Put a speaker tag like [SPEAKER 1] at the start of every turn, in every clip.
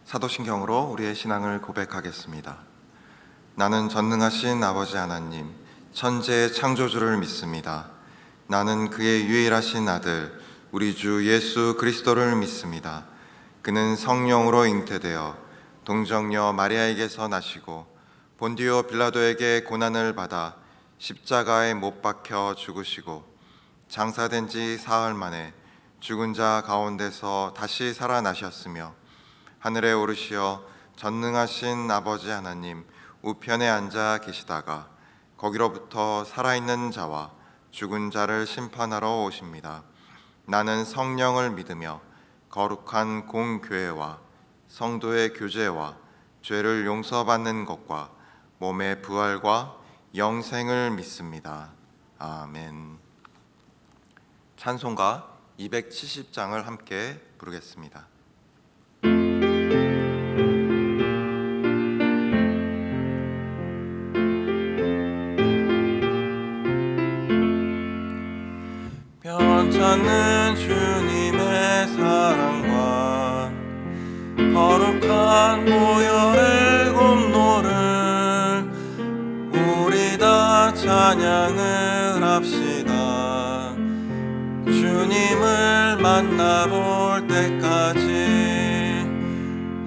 [SPEAKER 1] 사도신경으로 우리의 신앙을 고백하겠습니다. 나는 전능하신 아버지 하나님, 천지의 창조주를 믿습니다. 나는 그의 유일하신 아들, 우리 주 예수 그리스도를 믿습니다. 그는 성령으로 잉태되어 동정녀 마리아에게서 나시고 본디오 빌라도에게 고난을 받아 십자가에 못 박혀 죽으시고 장사된 지 사흘 만에 죽은 자 가운데서 다시 살아나셨으며 하늘에 오르시어 전능하신 아버지 하나님 우편에 앉아 계시다가 거기로부터 살아있는 자와 죽은 자를 심판하러 오십니다. 나는 성령을 믿으며 거룩한 공교회와 성도의 교제와 죄를 용서받는 것과 몸의 부활과 영생을 믿습니다. 아멘. 찬송가 270장을 함께 부르겠습니다. 변찮는 주님의 사랑과 거룩한 보혈의 공로를 우리 다 찬양을 합시다. 주님을 만나볼 때까지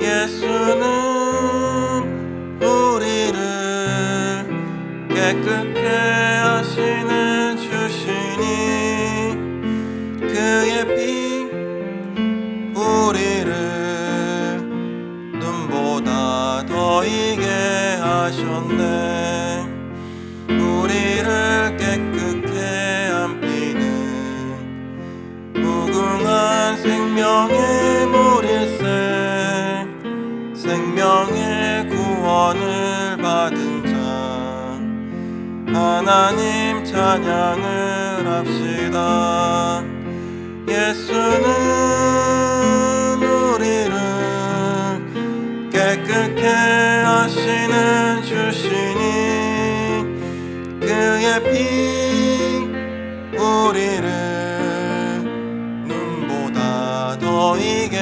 [SPEAKER 1] 예수는 우리를 깨끗게 하시는 주시니 그의 피 우리를 눈보다 더 이게 하셨네. 우리를 깨끗게 함피는 무궁한 생명의 물일세. 생명의 구원을 받은 자 하나님 찬양을 합시다. 예수는 우리를 깨끗게 하시는 주시니 그의 피 우리를 눈보다 더 이게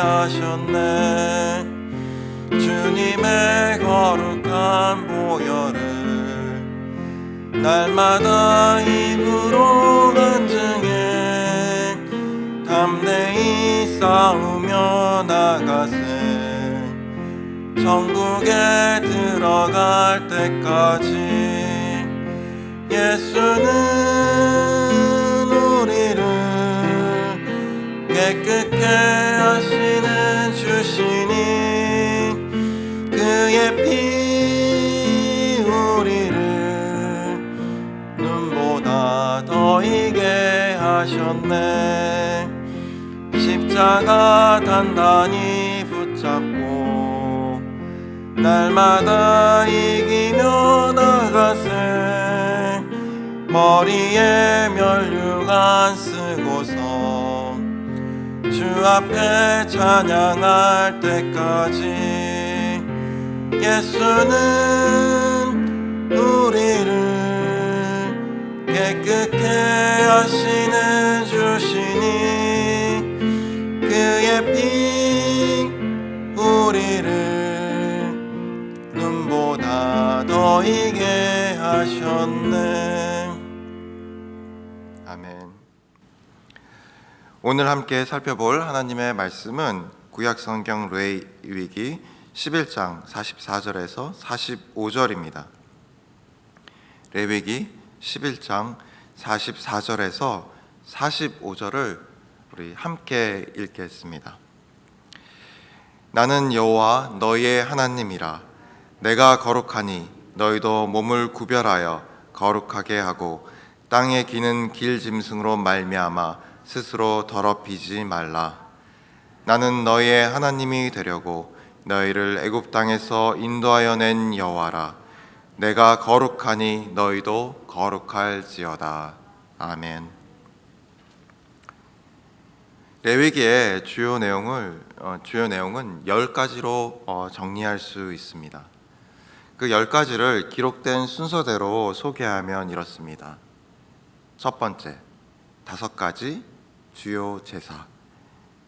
[SPEAKER 1] 하셨네. 주님의 거룩한 보혈을 날마다 입으로 간증해 담대히 싸우며 나가세. 천국에 들어갈 때까지 예수는 우리를 깨끗게 하시는 주시니 그의 피 우리를 눈보다 더 이게 하셨네. 십자가 단단히 붙잡고 날마다 이기며 나가세. 머리에 면류관 쓰고서 주 앞에 찬양할 때까지 예수는 우리를 깨끗게 하시는 주시니 그의 피 우리를 눈보다 더 이게 하셨네. 아멘. 오늘 함께 살펴볼 하나님의 말씀은 구약성경 레위기 11장 44절에서 45절입니다. 레위기 11장 44절에서 45절을 우리 함께 읽겠습니다. 나는 여호와 너희의 하나님이라. 내가 거룩하니 너희도 몸을 구별하여 거룩하게 하고 땅에 기는 길 짐승으로 말미암아 스스로 더럽히지 말라. 나는 너희의 하나님이 되려고 너희를 애굽 땅에서 인도하여 낸 여호와라. 내가 거룩하니 너희도 거룩할지어다. 아멘. 레위기의 주요 내용은 10가지로 정리할 수 있습니다. 그 10가지를 기록된 순서대로 소개하면 이렇습니다. 첫 번째, 5가지 주요 제사.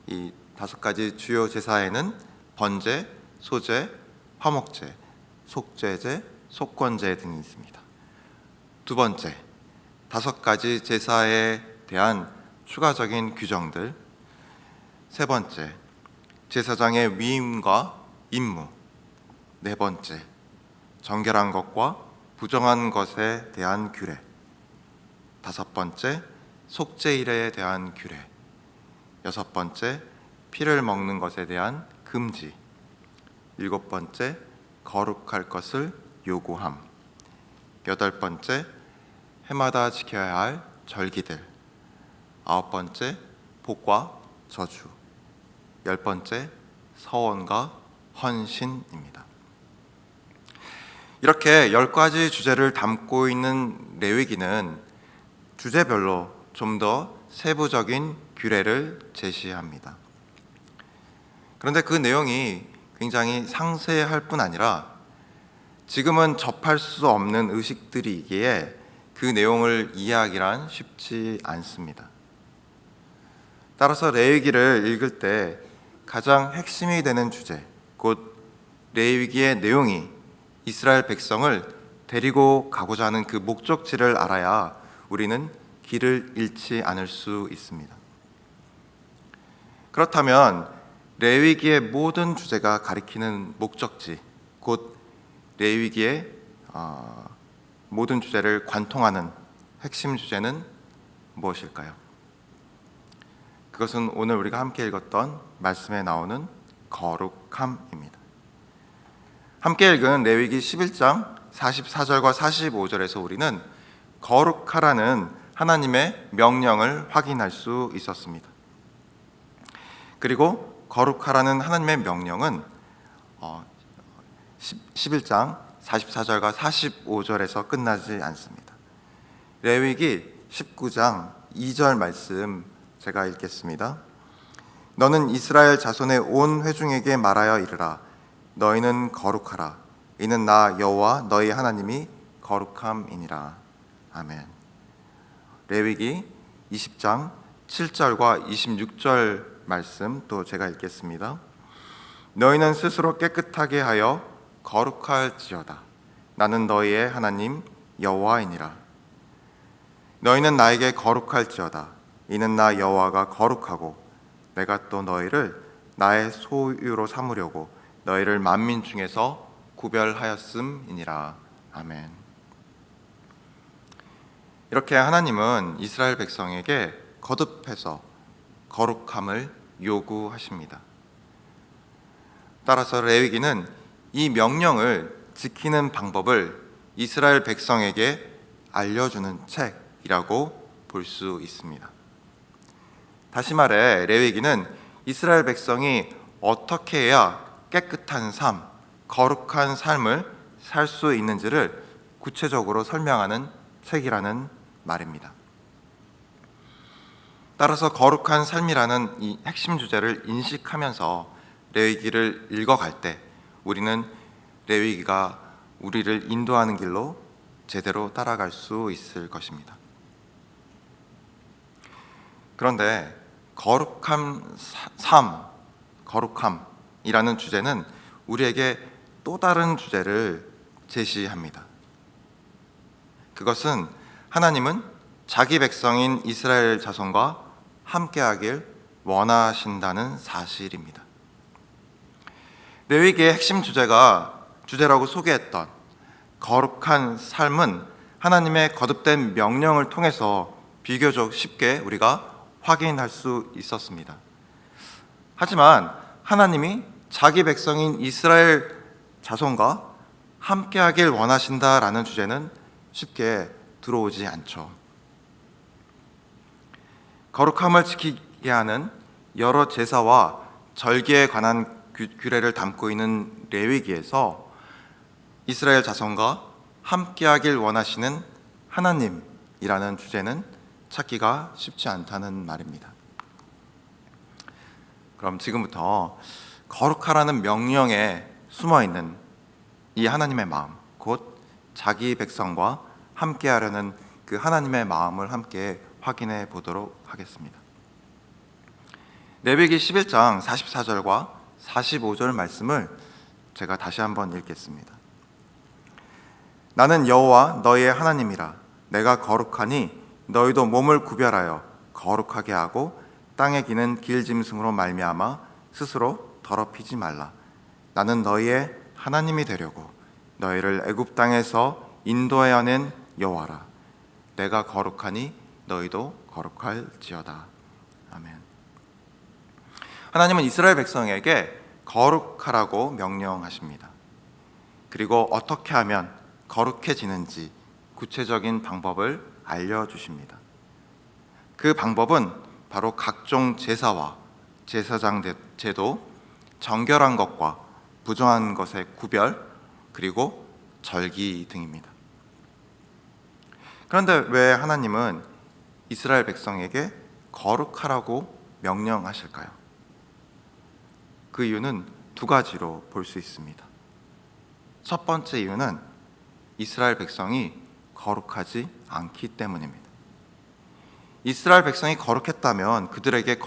[SPEAKER 1] 이 5가지 주요 제사에는 번제, 소제, 화목제, 속죄제, 속건제 등이 있습니다. 두 번째, 5가지 제사에 대한 추가적인 규정들. 세 번째, 제사장의 위임과 임무. 네 번째, 정결한 것과 부정한 것에 대한 규례. 5번째, 속죄일에 대한 규례. 6번째, 피를 먹는 것에 대한 금지. 7번째, 거룩할 것을 요구함. 8번째, 해마다 지켜야 할 절기들. 9번째, 복과 저주. 10번째, 서원과 헌신입니다. 이렇게 10가지 주제를 담고 있는 레위기는 주제별로 좀 더 세부적인 규례를 제시합니다. 그런데 그 내용이 굉장히 상세할 뿐 아니라 지금은 접할 수 없는 의식들이기에 그 내용을 이해하기란 쉽지 않습니다. 따라서 레위기를 읽을 때 가장 핵심이 되는 주제, 곧 레위기의 내용이 이스라엘 백성을 데리고 가고자 하는 그 목적지를 알아야 우리는 길을 잃지 않을 수 있습니다. 그렇다면 레위기의 모든 주제가 가리키는 목적지, 곧 레위기의 모든 주제를 관통하는 핵심 주제는 무엇일까요? 그것은 오늘 우리가 함께 읽었던 말씀에 나오는 거룩함입니다. 함께 읽은 레위기 11장 44절과 45절에서 우리는 거룩하라는 하나님의 명령을 확인할 수 있었습니다. 그리고 거룩하라는 하나님의 명령은 11장 44절과 45절에서 끝나지 않습니다. 레위기 19장 2절 말씀 제가 읽겠습니다. 너는 이스라엘 자손의 온 회중에게 말하여 이르라. 너희는 거룩하라. 이는 나 여호와 너희 하나님이 거룩함이니라. 아멘. 레위기 20장 7절과 26절 말씀 또 제가 읽겠습니다. 너희는 스스로 깨끗하게 하여 거룩할지어다. 나는 너희의 하나님 여호와이니라. 너희는 나에게 거룩할지어다. 이는 나 여호와가 거룩하고 내가 또 너희를 나의 소유로 삼으려고 너희를 만민 중에서 구별하였음이니라. 아멘. 이렇게 하나님은 이스라엘 백성에게 거듭해서 거룩함을 요구하십니다. 따라서 레위기는 이 명령을 지키는 방법을 이스라엘 백성에게 알려주는 책이라고 볼 수 있습니다. 다시 말해 레위기는 이스라엘 백성이 어떻게 해야 깨끗한 삶, 거룩한 삶을 살 수 있는지를 구체적으로 설명하는 책이라는 말입니다. 따라서 거룩한 삶이라는 이 핵심 주제를 인식하면서 레위기를 읽어갈 때 우리는 레위기가 우리를 인도하는 길로 제대로 따라갈 수 있을 것입니다. 그런데 거룩한 삶, 거룩함이라는 주제는 우리에게 또 다른 주제를 제시합니다. 그것은 하나님은 자기 백성인 이스라엘 자손과 함께하길 원하신다는 사실입니다. 레위기의 핵심 주제라고 소개했던 거룩한 삶은 하나님의 거듭된 명령을 통해서 비교적 쉽게 우리가 확인할 수 있었습니다. 하지만 하나님이 자기 백성인 이스라엘 자손과 함께하길 원하신다라는 주제는 쉽게 들어오지 않죠. 거룩함을 지키게 하는 여러 제사와 절기에 관한 규례를 담고 있는 레위기에서 이스라엘 자손과 함께하길 원하시는 하나님이라는 주제는 찾기가 쉽지 않다는 말입니다. 그럼 지금부터 거룩하라는 명령에 숨어있는 이 하나님의 마음, 곧 자기 백성과 함께하려는 그 하나님의 마음을 함께 확인해 보도록 하겠습니다. 레위기 11장 44절과 45절 말씀을 제가 다시 한번 읽겠습니다. 나는 여호와 너희의 하나님이라. 내가 거룩하니 너희도 몸을 구별하여 거룩하게 하고 땅에 기는 길짐승으로 말미암아 스스로 더럽히지 말라. 나는 너희의 하나님이 되려고 너희를 애굽 땅에서 인도하여 낸 여호와라. 내가 거룩하니 너희도 거룩할지어다. 아멘. 하나님은 이스라엘 백성에게 거룩하라고 명령하십니다. 그리고 어떻게 하면 거룩해지는지 구체적인 방법을 알려주십니다. 그 방법은 바로 각종 제사와 제사장 제도, 정결한 것과 부정한 것의 구별, 그리고 절기 등입니다. 그런데 왜 하나님은 이스라엘 백성에게 거룩하라고 명령하실까요? 그 이유는 두 가지로 볼 수 있습니다. 첫 번째 이유는 이스라엘 백성이 거룩하지 않기 때문입니다. 이스라엘 백성이 거룩했다면 그들에게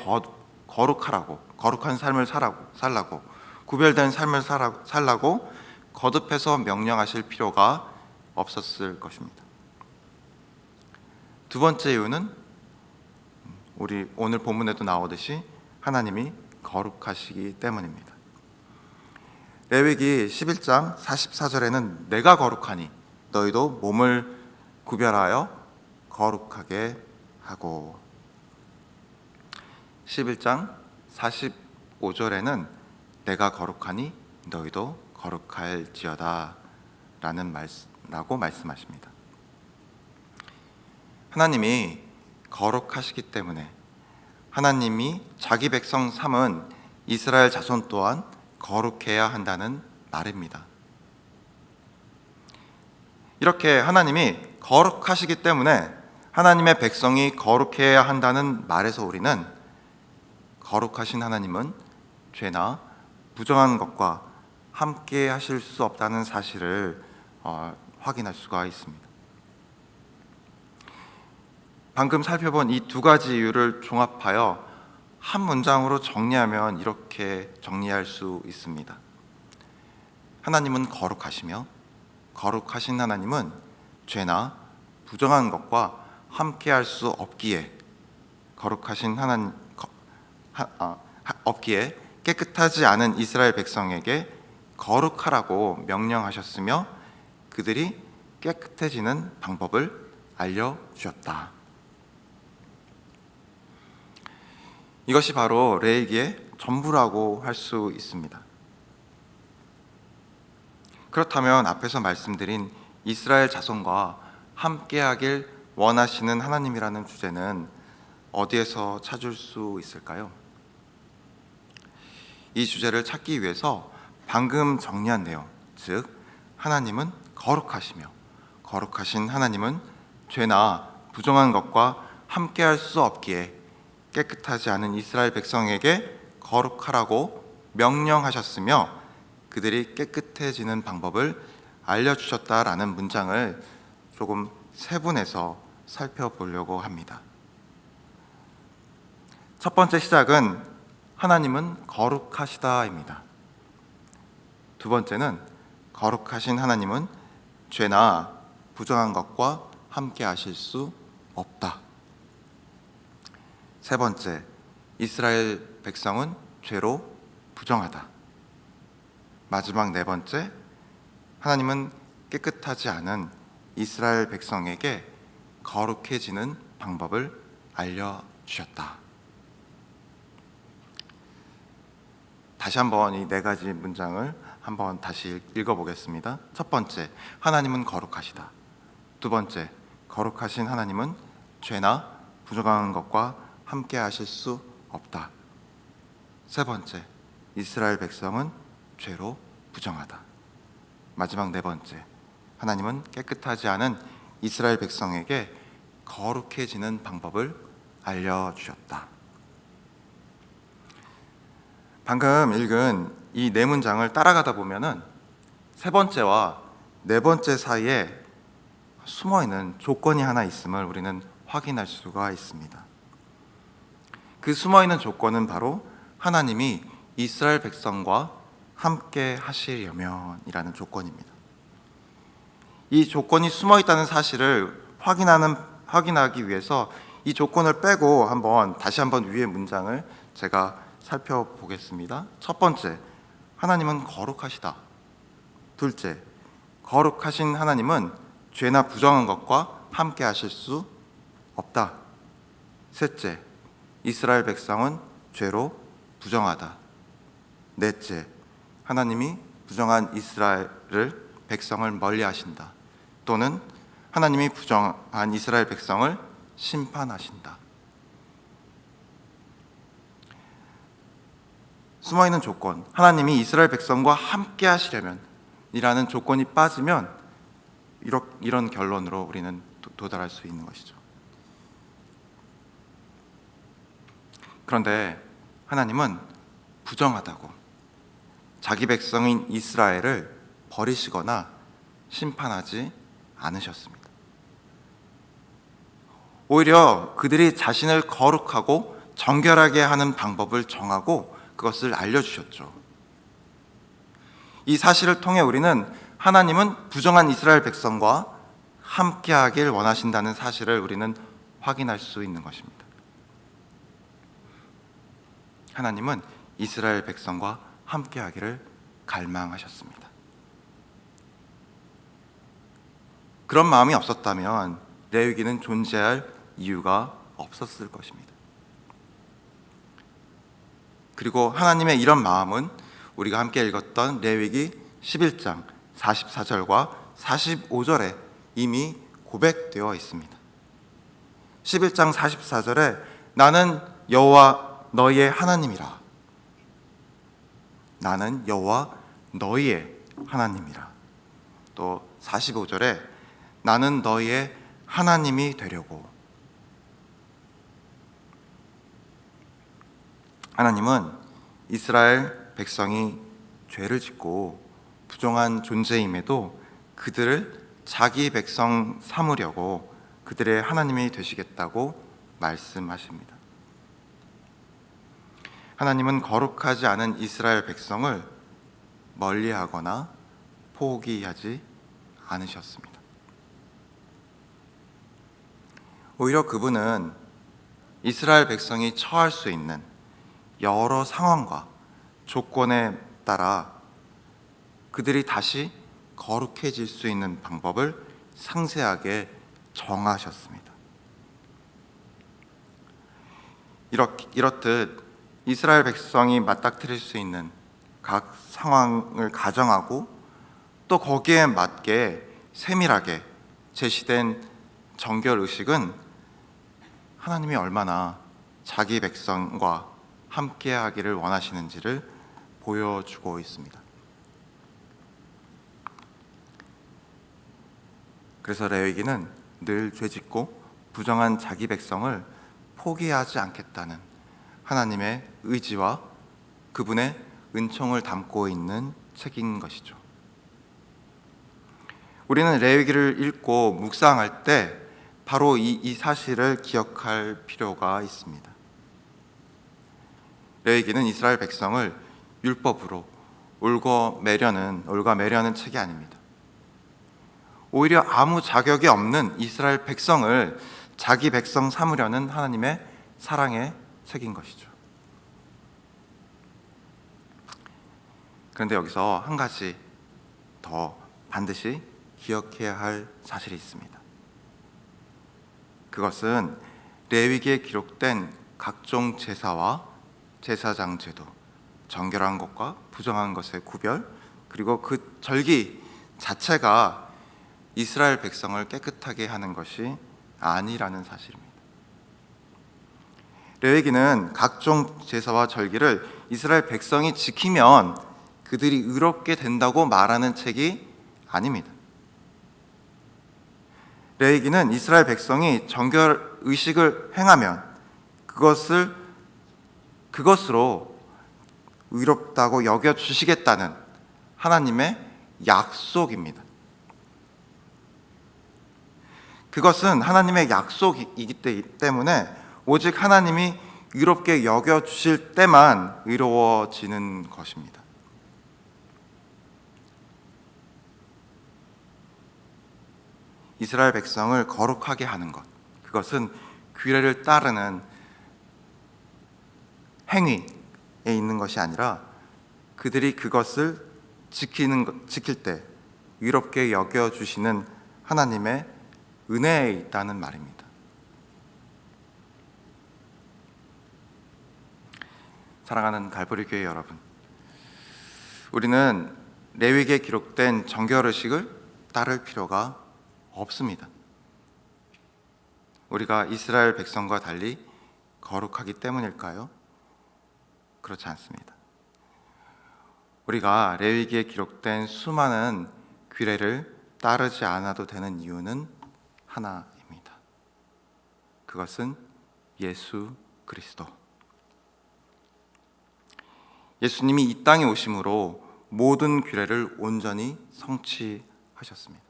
[SPEAKER 1] 거룩하라고, 거룩한 삶을 살라고, 구별된 삶을 살라고 거듭해서 명령하실 필요가 없었을 것입니다. 두 번째 이유는 우리 오늘 본문에도 나오듯이 하나님이 거룩하시기 때문입니다. 레위기 11장 44절에는 내가 거룩하니 너희도 몸을 구별하여 거룩하게 하고, 11장 45절에는 내가 거룩하니 너희도 거룩할지어다 라고 말씀하십니다. 하나님이 거룩하시기 때문에 하나님이 자기 백성 삼은 이스라엘 자손 또한 거룩해야 한다는 말입니다. 이렇게 하나님이 거룩하시기 때문에 하나님의 백성이 거룩해야 한다는 말에서 우리는 거룩하신 하나님은 죄나 부정한 것과 함께 하실 수 없다는 사실을 확인할 수가 있습니다. 방금 살펴본 이 두 가지 이유를 종합하여 한 문장으로 정리하면 이렇게 정리할 수 있습니다. 하나님은 거룩하시며 거룩하신 하나님은 죄나 부정한 것과 함께 할 수 없기에 없기에 깨끗하지 않은 이스라엘 백성에게 거룩하라고 명령하셨으며 그들이 깨끗해지는 방법을 알려주셨다. 이것이 바로 레위기의 전부라고 할 수 있습니다. 그렇다면 앞에서 말씀드린 이스라엘 자손과 함께하길 원하시는 하나님이라는 주제는 어디에서 찾을 수 있을까요? 이 주제를 찾기 위해서 방금 정리한 내용, 즉 하나님은 거룩하시며 거룩하신 하나님은 죄나 부정한 것과 함께할 수 없기에 깨끗하지 않은 이스라엘 백성에게 거룩하라고 명령하셨으며 그들이 깨끗해지는 방법을 알려주셨다라는 문장을 조금 세분해서 살펴보려고 합니다. 첫 번째 시작은 하나님은 거룩하시다입니다. 두 번째는 거룩하신 하나님은 죄나 부정한 것과 함께 하실 수 없다. 세 번째, 이스라엘 백성은 죄로 부정하다. 마지막 네 번째, 하나님은 깨끗하지 않은 이스라엘 백성에게 거룩해지는 방법을 알려주셨다. 다시 한번 이 네 가지 문장을 한번 다시 읽어보겠습니다. 첫 번째, 하나님은 거룩하시다. 두 번째, 거룩하신 하나님은 죄나 부정한 것과 함께 하실 수 없다. 세 번째, 이스라엘 백성은 죄로 부정하다. 마지막 네 번째, 하나님은 깨끗하지 않은 이스라엘 백성에게 거룩해지는 방법을 알려주셨다. 방금 읽은 이 네 문장을 따라가다 보면은 세 번째와 네 번째 사이에 숨어있는 조건이 하나 있음을 우리는 확인할 수가 있습니다. 그 숨어있는 조건은 바로 하나님이 이스라엘 백성과 함께 하시려면이라는 조건입니다. 이 조건이 숨어 있다는 사실을 확인하기 위해서 이 조건을 빼고 다시 한번 위의 문장을 제가 살펴보겠습니다. 첫 번째, 하나님은 거룩하시다. 둘째, 거룩하신 하나님은 죄나 부정한 것과 함께 하실 수 없다. 셋째, 이스라엘 백성은 죄로 부정하다. 넷째, 하나님이 부정한 이스라엘을 백성을 멀리 하신다. 또는 하나님이 부정한 이스라엘 백성을 심판하신다. 숨어있는 조건, 하나님이 이스라엘 백성과 함께 하시려면 이라는 조건이 빠지면 이런 결론으로 우리는 도달할 수 있는 것이죠. 그런데 하나님은 부정하다고 자기 백성인 이스라엘을 버리시거나 심판하지 않으셨습니다. 오히려 그들이 자신을 거룩하고 정결하게 하는 방법을 정하고 그것을 알려주셨죠. 이 사실을 통해 우리는 하나님은 부정한 이스라엘 백성과 함께하길 원하신다는 사실을 우리는 확인할 수 있는 것입니다. 하나님은 이스라엘 백성과 함께하기를 갈망하셨습니다. 그런 마음이 없었다면 레위기는 존재할 이유가 없었을 것입니다. 그리고 하나님의 이런 마음은 우리가 함께 읽었던 레위기 11장 44절과 45절에 이미 고백되어 있습니다. 11장 44절에 나는 여호와 너희의 하나님이라. 나는 여호와 너희의 하나님이라. 또 45절에 나는 너희의 하나님이 되려고. 하나님은 이스라엘 백성이 죄를 짓고 부정한 존재임에도 그들을 자기 백성 삼으려고 그들의 하나님이 되시겠다고 말씀하십니다. 하나님은 거룩하지 않은 이스라엘 백성을 멀리하거나 포기하지 않으셨습니다. 오히려 그분은 이스라엘 백성이 처할 수 있는 여러 상황과 조건에 따라 그들이 다시 거룩해질 수 있는 방법을 상세하게 정하셨습니다. 이렇듯 이스라엘 백성이 맞닥뜨릴 수 있는 각 상황을 가정하고 또 거기에 맞게 세밀하게 제시된 정결 의식은 하나님이 얼마나 자기 백성과 함께 하기를 원하시는지를 보여주고 있습니다. 그래서 레위기는 늘 죄짓고 부정한 자기 백성을 포기하지 않겠다는 하나님의 의지와 그분의 은총을 담고 있는 책인 것이죠. 우리는 레위기를 읽고 묵상할 때 바로 이 사실을 기억할 필요가 있습니다. 레위기는 이스라엘 백성을 율법으로 옳가매려는 책이 아닙니다. 오히려 아무 자격이 없는 이스라엘 백성을 자기 백성 삼으려는 하나님의 사랑의 책인 것이죠. 그런데 여기서 한 가지 더 반드시 기억해야 할 사실이 있습니다. 그것은 레위기에 기록된 각종 제사와 제사장 제도, 정결한 것과 부정한 것의 구별, 그리고 그 절기 자체가 이스라엘 백성을 깨끗하게 하는 것이 아니라는 사실입니다. 레위기는 각종 제사와 절기를 이스라엘 백성이 지키면 그들이 의롭게 된다고 말하는 책이 아닙니다. 레위기는 이스라엘 백성이 정결 의식을 행하면 그것으로 의롭다고 여겨주시겠다는 하나님의 약속입니다. 그것은 하나님의 약속이기 때문에 오직 하나님이 의롭게 여겨주실 때만 의로워지는 것입니다. 이스라엘 백성을 거룩하게 하는 것, 그것은 규례를 따르는 행위에 있는 것이 아니라 그들이 그것을 지킬 때 의롭게 여겨주시는 하나님의 은혜에 있다는 말입니다. 사랑하는 갈보리 교회 여러분, 우리는 레위기에 기록된 정결의식을 따를 필요가 없습니다. 우리가 이스라엘 백성과 달리 거룩하기 때문일까요? 그렇지 않습니다. 우리가 레위기에 기록된 수많은 규례를 따르지 않아도 되는 이유는 하나입니다. 그것은 예수 그리스도. 예수님이 이 땅에 오심으로 모든 규례를 온전히 성취하셨습니다.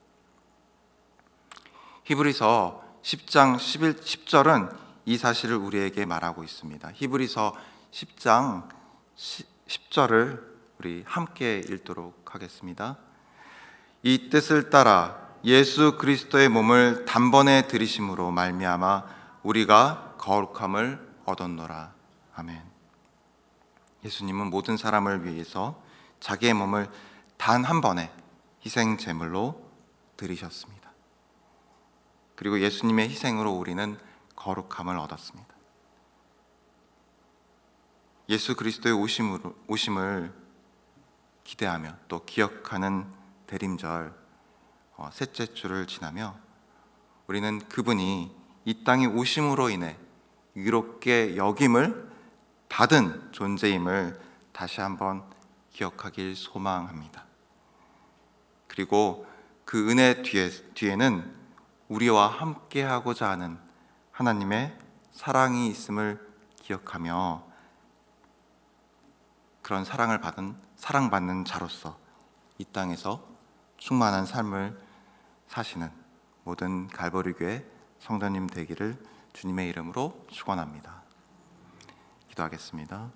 [SPEAKER 1] 히브리서 10장 10절은 이 사실을 우리에게 말하고 있습니다. 히브리서 10장 10절을 우리 함께 읽도록 하겠습니다. 이 뜻을 따라 예수 그리스도의 몸을 단번에 들이심으로 말미암아 우리가 거룩함을 얻었노라. 아멘. 예수님은 모든 사람을 위해서 자기의 몸을 단 한 번에 희생 제물로 드리셨습니다. 그리고 예수님의 희생으로 우리는 거룩함을 얻었습니다. 예수 그리스도의 오심을 기대하며 또 기억하는 대림절 셋째 주를 지나며 우리는 그분이 이 땅에 오심으로 인해 의롭게 여김을 받은 존재임을 다시 한번 기억하길 소망합니다. 그리고 그 은혜 뒤에는 우리와 함께하고자 하는 하나님의 사랑이 있음을 기억하며 그런 사랑받는 자로서 이 땅에서 충만한 삶을 사시는 모든 갈보리 교회 성도님 되기를 주님의 이름으로 축원합니다. 기도하겠습니다.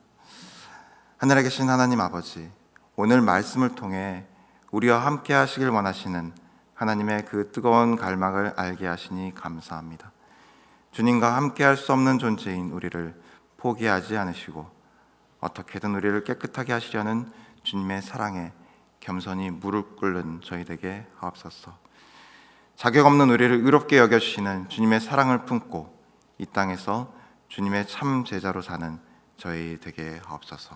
[SPEAKER 1] 하늘에 계신 하나님 아버지, 오늘 말씀을 통해 우리와 함께 하시길 원하시는 하나님의 그 뜨거운 갈망을 알게 하시니 감사합니다. 주님과 함께 할 수 없는 존재인 우리를 포기하지 않으시고 어떻게든 우리를 깨끗하게 하시려는 주님의 사랑에 겸손히 무릎 꿇는 저희 되게 하옵소서. 자격 없는 우리를 의롭게 여겨주시는 주님의 사랑을 품고 이 땅에서 주님의 참 제자로 사는 저희 되게 하옵소서.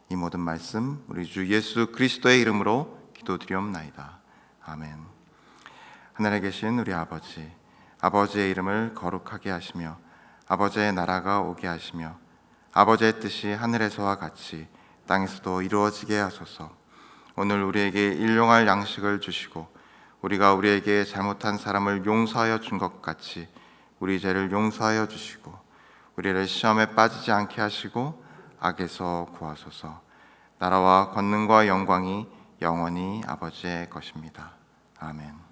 [SPEAKER 1] 이 모든 말씀 우리 주 예수 그리스도의 이름으로 기도드리옵나이다. 아멘. 하늘에 계신 우리 아버지, 아버지의 이름을 거룩하게 하시며 아버지의 나라가 오게 하시며 아버지의 뜻이 하늘에서와 같이 땅에서도 이루어지게 하소서. 오늘 우리에게 일용할 양식을 주시고 우리가 우리에게 잘못한 사람을 용서하여 준 것 같이 우리 죄를 용서하여 주시고 우리를 시험에 빠지지 않게 하시고 악에서 구하소서. 나라와 권능과 영광이 영원히 아버지의 것입니다. 아멘.